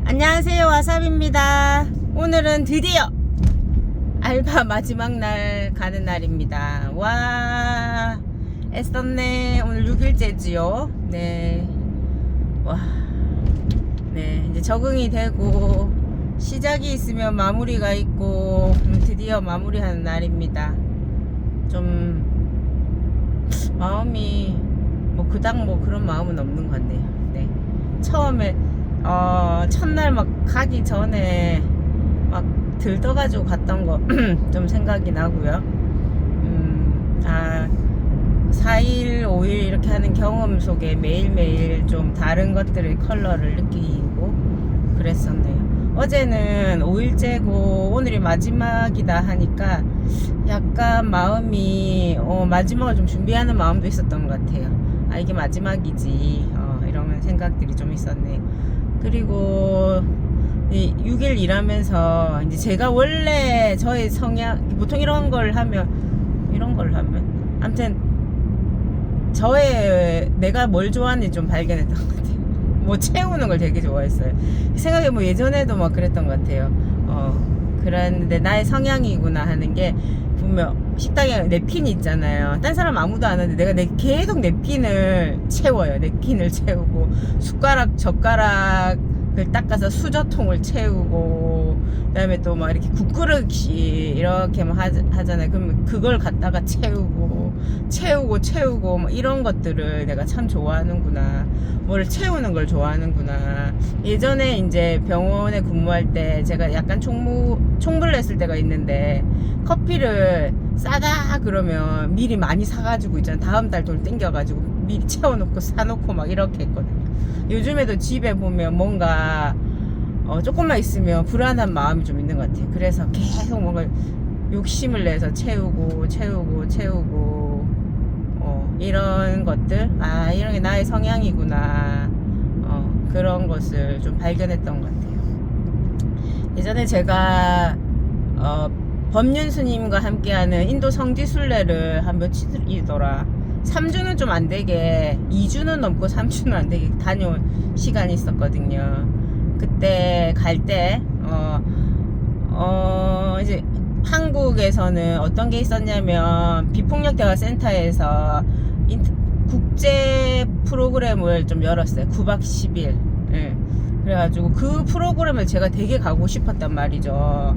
안녕하세요, 와삽입니다. 오늘은 드디어 알바 마지막 날 가는 날입니다. 와, 애썼네. 오늘 6일째지요. 네. 와, 네. 이제 적응이 되고 시작이 있으면 마무리가 있고 드디어 마무리하는 날입니다. 좀 마음이 뭐 그닥 뭐 그런 마음은 없는 것 같네요. 네. 처음에 첫날 막 가기 전에 막 들떠가지고 갔던 거 좀 생각이 나고요. 4일, 5일 이렇게 하는 경험 속에 매일매일 좀 다른 것들의 컬러를 느끼고 그랬었네요. 어제는 5일째고 오늘이 마지막이다 하니까 약간 마음이 마지막을 좀 준비하는 마음도 있었던 것 같아요. 아, 이게 마지막이지 이런 생각들이 좀 있었네요. 그리고 6일 일하면서 이제 제가 원래 저의 성향 보통 이런 걸 하면 아무튼 저의 내가 뭘 좋아하는지 좀 발견했던 것 같아요. 뭐 채우는 걸 되게 좋아했어요. 생각해 뭐 예전에도 막 그랬던 것 같아요. 그랬는데 나의 성향이구나 하는 게 분명 식당에 냅킨이 있잖아요. 딴 사람 아무도 안 하는데 내가 계속 냅킨을 채워요. 냅킨을 채우고 젓가락을 닦아서 수저통을 채우고 그다음에 또 막 이렇게 국그릇이 이렇게 막 하잖아요. 그러면 그걸 갖다가 채우고 막 이런 것들을 내가 참 좋아하는구나. 뭐를 채우는 걸 좋아하는구나. 예전에 이제 병원에 근무할 때 제가 약간 총무를 했을 때가 있는데 커피를 싸다 그러면 미리 많이 사가지고 있잖아요. 다음 달 돈 땡겨가지고 미리 채워놓고 사놓고 막 이렇게 했거든요. 요즘에도 집에 보면 뭔가 조금만 있으면 불안한 마음이 좀 있는 것 같아요. 그래서 계속 뭔가 욕심을 내서 채우고 이런 것들, 이런 게 나의 성향이구나. 그런 것을 좀 발견했던 것 같아요. 예전에 제가 법륜 스님과 함께하는 인도 성지순례를 한 며칠이더라. 3주는 좀 안 되게, 2주는 넘고 3주는 안 되게 다녀온 시간이 있었거든요. 그때 갈 때, 이제 한국에서는 어떤 게 있었냐면, 비폭력 대화 센터에서 국제 프로그램을 좀 열었어요. 9박 10일. 예. 그래가지고 그 프로그램을 제가 되게 가고 싶었단 말이죠.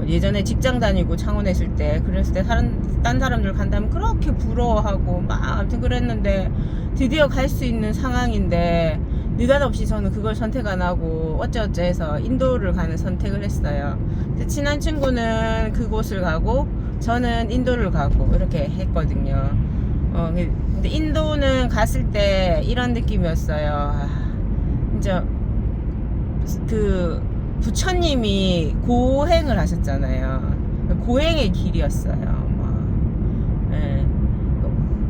예전에 직장 다니고 창원했을 때 그랬을 때 딴 사람들 간다면 그렇게 부러워하고 막 아무튼 그랬는데 드디어 갈 수 있는 상황인데 느닷없이 저는 그걸 선택 안 하고 어쩌어쩌 해서 인도를 가는 선택을 했어요. 친한 친구는 그곳을 가고 저는 인도를 가고 이렇게 했거든요. 근데 인도는 갔을 때 이런 느낌이었어요. 진짜 그 부처님이 고행을 하셨잖아요. 고행의 길이었어요.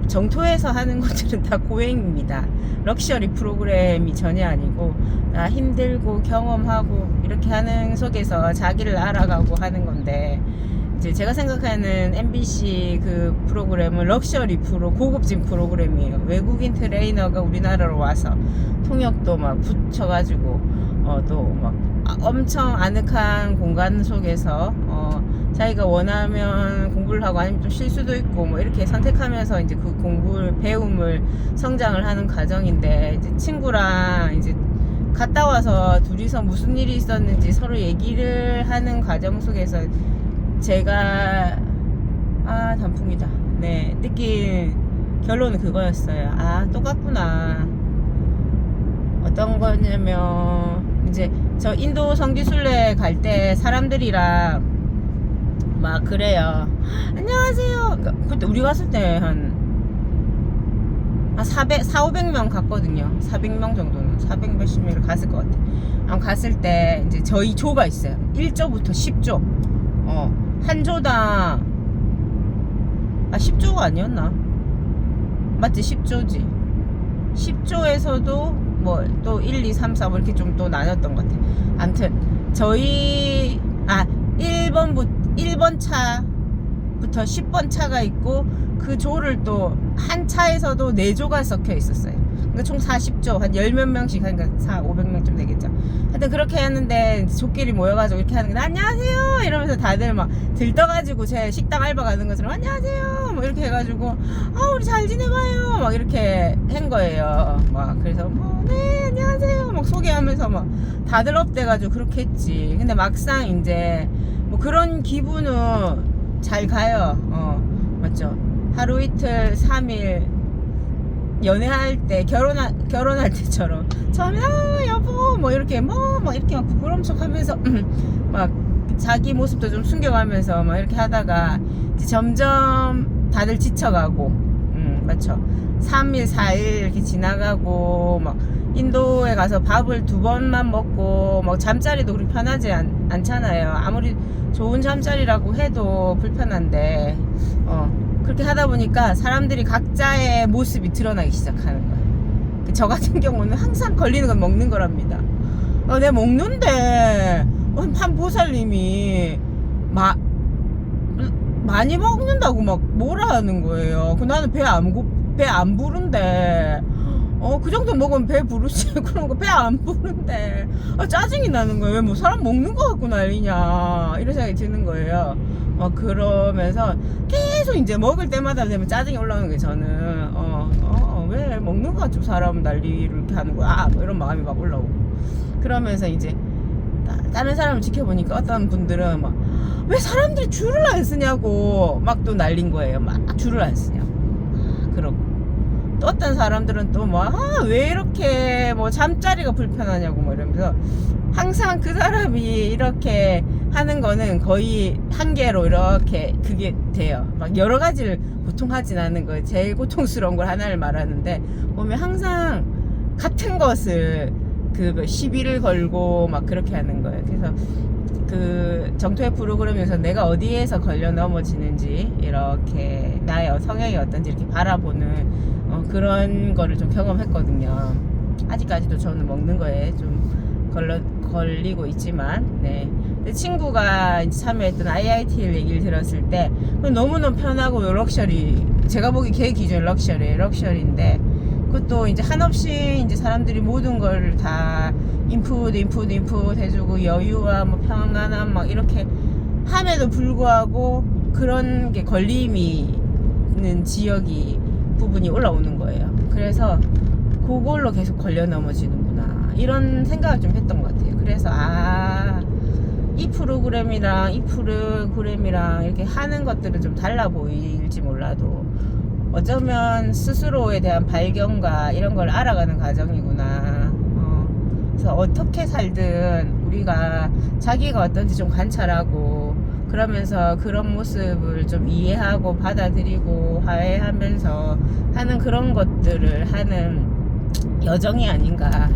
정토에서 하는 것들은 다 고행입니다. 럭셔리 프로그램이 전혀 아니고 다 힘들고 경험하고 이렇게 하는 속에서 자기를 알아가고 하는 건데, 이제 제가 생각하는 MBC 그 프로그램은 럭셔리 고급진 프로그램이에요. 외국인 트레이너가 우리나라로 와서 통역도 막 붙여가지고 또 막 엄청 아늑한 공간 속에서 자기가 원하면 공부를 하고 아니면 좀 쉴 수도 있고 뭐 이렇게 선택하면서 이제 그 공부를 배움을 성장을 하는 과정인데, 이제 친구랑 이제 갔다 와서 둘이서 무슨 일이 있었는지 서로 얘기를 하는 과정 속에서 제가 단풍이다. 네, 느낀 결론은 그거였어요. 똑같구나. 어떤 거냐면 이제 저 인도 성지순례 갈 때 사람들이랑 막 그래요. 안녕하세요. 그때 우리 갔을 때 한 400-500명 갔거든요. 400명 정도는 400몇십 명을 갔을 것 같아. 갔을 때 이제 저희 조가 있어요. 1조부터 10조. 한 조당 10조가 아니었나? 맞지? 10조지. 10조에서도 뭐 또 1, 2, 3, 4 뭐 이렇게 좀 또 나눴던 것 같아. 아무튼 저희 1번 차부터 10번 차가 있고 그 조를 또 한 차에서도 4조가 섞여 있었어요. 그러니까 총 40조 한 10몇 명씩 하니까 500명쯤 되겠죠. 하여튼 그렇게 했는데 족끼리 모여가지고 이렇게 하는 거 안녕하세요 이러면서 다들 막 들떠가지고 제 식당 알바 가는 것처럼 안녕하세요 뭐 이렇게 해가지고 우리 잘 지내봐요 막 이렇게 한 거예요. 막 그래서 뭐 네 안녕하세요 막 소개하면서 막 다들 업돼가지고 그렇게 했지. 근데 막상 이제 뭐 그런 기분은 잘 가요. 맞죠. 하루 이틀 3일 연애할 때 결혼할 때처럼 처음에 여보 뭐 이렇게 막 이렇게 막 부끄러운 척 하면서 막 자기 모습도 좀 숨겨가면서 막 이렇게 하다가 이제 점점 다들 지쳐가고 맞죠. 3일 4일 이렇게 지나가고 막 인도에 가서 밥을 2번만 먹고 막 잠자리도 그렇게 편하지 않잖아요. 아무리 좋은 잠자리라고 해도 불편한데 그렇게 하다 보니까 사람들이 각자의 모습이 드러나기 시작하는 거야. 저 같은 경우는 항상 걸리는 건 먹는 거랍니다. 내가 먹는데 판보살님이 많이 먹는다고 막 뭐라 하는 거예요. 나는 배 안 부른데 그 정도 먹으면 배 부르지. 그런 거 배 안 부른데 짜증이 나는 거예요. 왜 뭐 사람 먹는 거 갖고 난리냐 이런 생각이 드는 거예요. 그러면서 계속 이제 먹을 때마다 되면 짜증이 올라오는 거예요. 저는 왜 먹는 거 가지고 사람 난리를 이렇게 하는 거야 뭐 이런 마음이 막 올라오고 그러면서 이제 다른 사람을 지켜보니까 어떤 분들은 막 왜 사람들이 줄을 안 쓰냐고 막 또 날린 거예요. 막 줄을 안 쓰냐고 그러고 또 어떤 사람들은 또 뭐 왜 이렇게 뭐 잠자리가 불편하냐고 뭐 이러면서 항상 그 사람이 이렇게 하는 거는 거의 한계로 이렇게 그게 돼요. 막 여러 가지를 고통하진 않은 거예요. 제일 고통스러운 걸 하나를 말하는데 보면 항상 같은 것을 시비를 걸고 막 그렇게 하는 거예요. 그래서 그 정토의 프로그램에서 내가 어디에서 걸려 넘어지는지 이렇게 나의 성향이 어떤지 이렇게 바라보는 그런 거를 좀 경험했거든요. 아직까지도 저는 먹는 거에 좀 걸리고 있지만 네. 근데 친구가 이제 참여했던 IITL 얘기를 들었을 때 너무너무 편하고 럭셔리, 제가 보기 걔 기준 럭셔리인데 그것도 이제 한없이 이제 사람들이 모든 걸 다 인풋 해주고 여유와 뭐 평안함 막 이렇게 함에도 불구하고 그런 게 걸림이 있는 부분이 올라오는 거예요. 그래서 그걸로 계속 걸려 넘어지는구나 이런 생각을 좀 했던 것 같아요. 그래서 이 프로그램이랑 이 프로그램이랑 이렇게 하는 것들은 좀 달라 보일지 몰라도 어쩌면 스스로에 대한 발견과 이런 걸 알아가는 과정이구나. 그래서 어떻게 살든 우리가 자기가 어떤지 좀 관찰하고 그러면서 그런 모습을 좀 이해하고 받아들이고 화해하면서 하는 그런 것들을 하는 여정이 아닌가.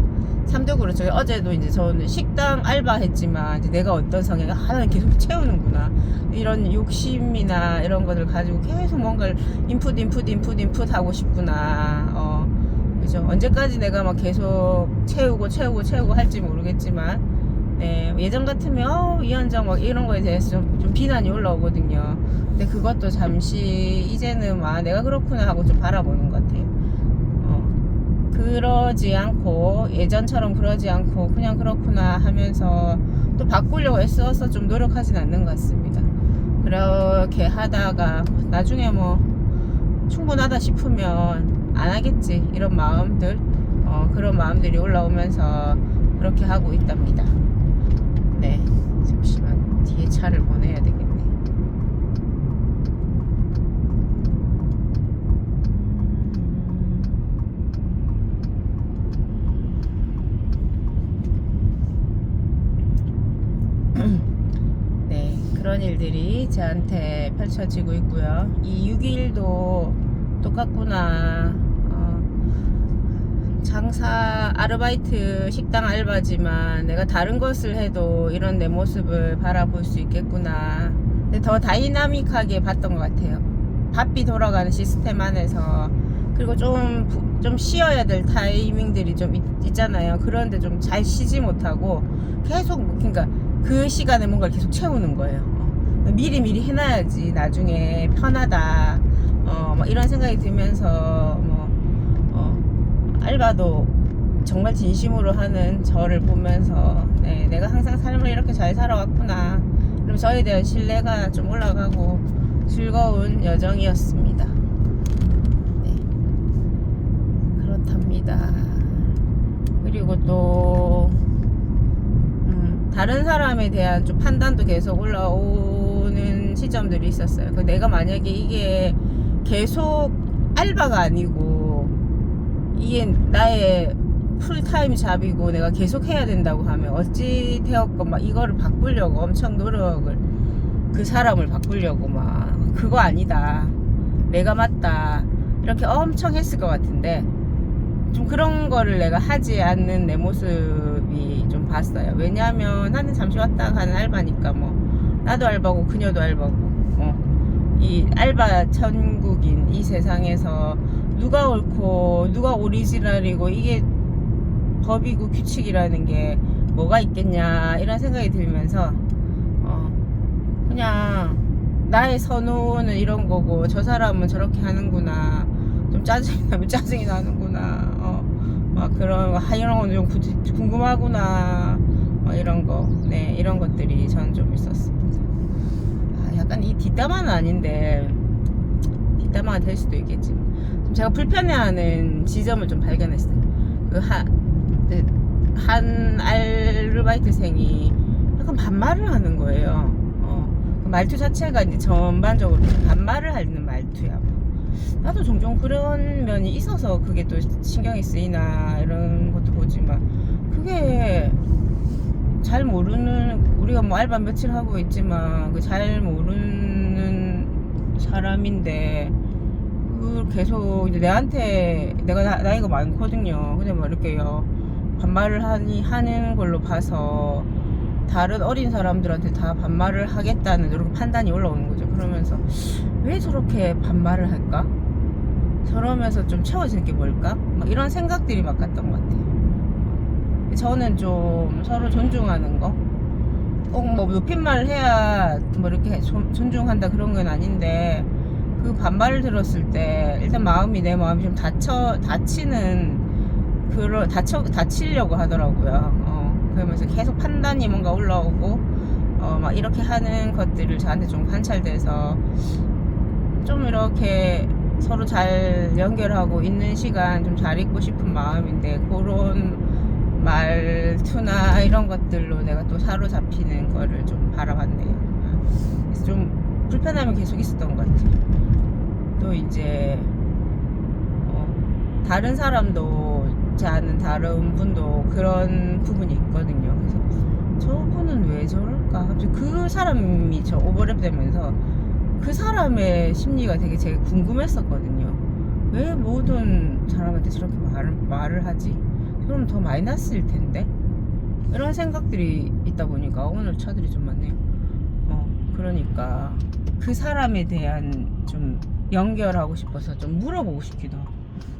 참도 그렇죠. 어제도 이제 저는 식당 알바했지만 이제 내가 어떤 성향이 하나는 계속 채우는구나 이런 욕심이나 이런 것들 가지고 계속 뭔가를 인풋 하고 싶구나. 그죠. 언제까지 내가 막 계속 채우고 할지 모르겠지만 네, 예전 같으면 이현정 막 이런 거에 대해서 좀 비난이 올라오거든요. 근데 그것도 잠시 이제는 내가 그렇구나 하고 좀 바라보는 것 같아요. 그러지 않고 예전처럼 그러지 않고 그냥 그렇구나 하면서 또 바꾸려고 애써서 좀 노력하진 않는 것 같습니다. 그렇게 하다가 나중에 뭐 충분하다 싶으면 안 하겠지 이런 마음들 그런 마음들이 올라오면서 그렇게 하고 있답니다. 네, 잠시만 뒤에 차를 보내야 되겠네. 네, 그런 일들이 저한테 펼쳐지고 있고요. 이 6일도 똑같구나. 장사 아르바이트 식당 알바지만 내가 다른 것을 해도 이런 내 모습을 바라볼 수 있겠구나. 근데 더 다이나믹하게 봤던 것 같아요. 바삐 돌아가는 시스템 안에서. 그리고 좀 쉬어야 될 타이밍들이 좀 있잖아요. 그런데 좀 잘 쉬지 못하고 계속 그러니까 그 시간에 뭔가를 계속 채우는 거예요. 미리 해놔야지 나중에 편하다. 막 이런 생각이 들면서 알바도 정말 진심으로 하는 저를 보면서 네, 내가 항상 삶을 이렇게 잘 살아왔구나. 그럼 저에 대한 신뢰가 좀 올라가고 즐거운 여정이었습니다. 네, 그렇답니다. 그리고 또 다른 사람에 대한 좀 판단도 계속 올라오는 시점들이 있었어요. 내가 만약에 이게 계속 알바가 아니고 이게 나의 풀타임 잡이고 내가 계속 해야 된다고 하면 어찌 되었건 막 이거를 바꾸려고 엄청 노력을, 그 사람을 바꾸려고 막 그거 아니다, 내가 맞다 이렇게 엄청 했을 것 같은데 좀 그런 거를 내가 하지 않는 내 모습이 좀 봤어요. 왜냐하면 나는 잠시 왔다 가는 알바니까 뭐 나도 알바고 그녀도 알바고 이 알바 천국인 이 세상에서 누가 옳고 누가 오리지널이고 이게 법이고 규칙이라는 게 뭐가 있겠냐 이런 생각이 들면서 그냥 나의 선호는 이런 거고 저 사람은 저렇게 하는구나, 좀 짜증이 나면 짜증이 나는구나, 막 그런 이런 건 좀 궁금하구나, 이런 거, 네, 이런 것들이 저는 좀 있었습니다. 약간 이 뒷담화는 아닌데 뒷담화가 될 수도 있겠지. 좀 제가 불편해하는 지점을 좀 발견했어요. 한 아르바이트생이 약간 반말을 하는 거예요. 그 말투 자체가 이제 전반적으로 반말을 하는 말투야. 나도 종종 그런 면이 있어서 그게 또 신경이 쓰이나 이런 것도 보지만, 그게 잘 모르는, 우리가 뭐 알바 며칠 하고 있지만 그 잘 모르는 사람인데 그걸 계속 이제 내한테, 내가 나이가 많거든요. 근데 뭐 이렇게요 반말을 하는 걸로 봐서 다른 어린 사람들한테 다 반말을 하겠다는 이런 판단이 올라오는 거죠. 그러면서 왜 저렇게 반말을 할까? 저러면서 좀 채워지는 게 뭘까? 막 이런 생각들이 막 갔던 것 같아요. 저는 좀 서로 존중하는 거, 꼭 뭐 높임말을 해야 뭐 이렇게 존중한다 그런 건 아닌데, 그 반말을 들었을 때 일단 내 마음이 좀 다치려고 하더라고요. 그러면서 계속 판단이 뭔가 올라오고 막 이렇게 하는 것들을 저한테 좀 관찰돼서 좀 이렇게 서로 잘 연결하고 있는 시간 좀 잘 있고 싶은 마음인데, 그런 말투나 이런 것들로 내가 또 사로잡히는 거를 좀 바라봤네요. 그래서 좀 불편함이 계속 있었던 것 같아요. 또 이제 다른 사람도, 제 아는 다른 분도 그런 부분이 있거든요. 그래서 저분은 왜 저럴까? 갑자기 그 사람이 저 오버랩 되면서 그 사람의 심리가 되게 제가 궁금했었거든요. 왜 모든 사람한테 저렇게 말을 하지? 그럼 더 마이너스일 텐데? 이런 생각들이 있다 보니까 오늘 차들이 좀 많네요. 그러니까 그 사람에 대한 좀 연결하고 싶어서 좀 물어보고 싶기도 하고,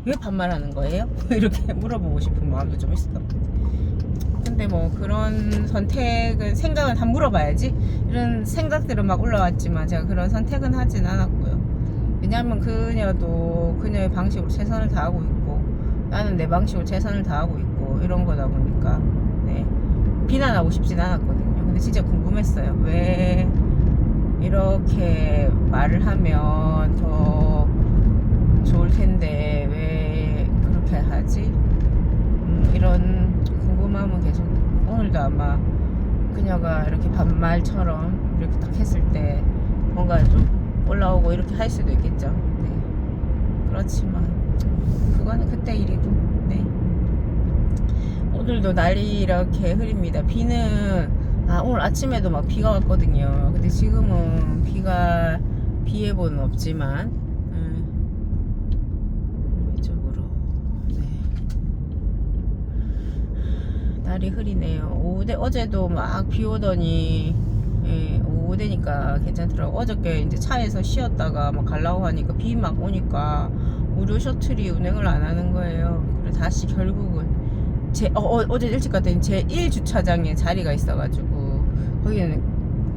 왜 반말하는 거예요? 이렇게 물어보고 싶은 마음도 좀 있었던 것 같아요. 근데 뭐 그런 생각은 다 물어봐야지 이런 생각들은 막 올라왔지만 제가 그런 선택은 하진 않았고요. 왜냐하면 그녀도 그녀의 방식으로 최선을 다하고 있고 나는 내 방식으로 최선을 다하고 있고 이런 거다 보니까 네, 비난하고 싶진 않았거든요. 근데 진짜 궁금했어요. 왜 이렇게 말을 하면 더 좋을 텐데 왜 그렇게 하지? 이런 궁금함은 계속, 오늘도 아마 그녀가 이렇게 반말처럼 이렇게 딱 했을 때 뭔가 좀 올라오고 이렇게 할 수도 있겠죠. 네. 그렇지만 그거는 그때 일이고, 네. 오늘도 날이 이렇게 흐립니다. 비는 오늘 아침에도 막 비가 왔거든요. 근데 지금은 비 예보는 없지만 이쪽으로 날이 흐리네요. 어제도 막 비 오더니 오후 되니까 괜찮더라고. 어저께 이제 차에서 쉬었다가 막 가려고 하니까 비 막 오니까 무료 셔틀이 운행을 안 하는 거예요. 그래서 다시 결국은 어제 일찍 갔더니 제1주차장에 자리가 있어가지고 거기는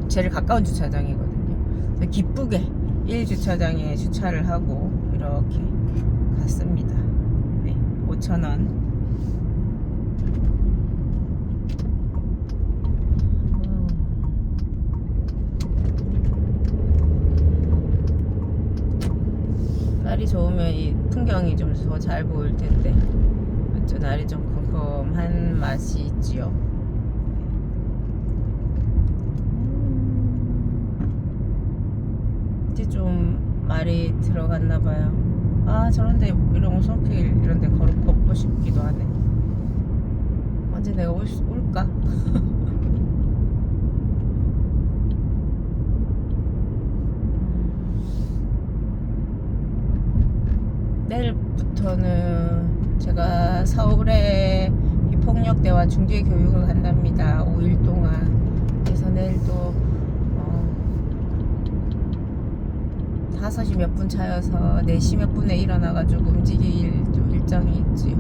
제일 가까운 주차장이거든요. 그래서 기쁘게 1주차장에 주차를 하고 이렇게 갔습니다. 네, 5,000원. 날이 좋으면 이 풍경이 좀 더 잘 보일 텐데 또 날이 좀 컴컴한 맛이 있지요. 이제 좀 말이 들어갔나 봐요. 아, 저런데 이런 오솔길 이런데 걷고 싶기도 하네. 언제 내가 올까? 내일부터는 제가 서울에 비폭력대와 중재 교육을 한답니다. 5일 동안. 그래서 내일도 5시 몇 분 차여서 4시 몇 분에 일어나가지고 움직일 좀 일정이 있지요.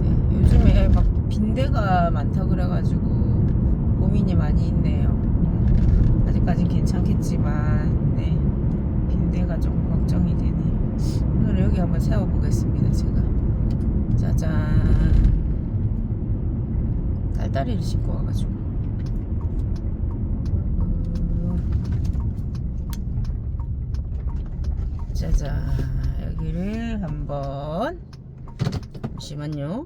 네, 요즘에 막 빈대가 많다 그래가지고 고민이 많이 있네요. 아직까진 괜찮겠지만 네, 빈대가 좀 걱정이 되네. 오늘 여기 한번 세워보겠습니다. 제가 짜잔, 딸다리를 신고 와가지고 짜잔, 여기를 한번 잠시만요.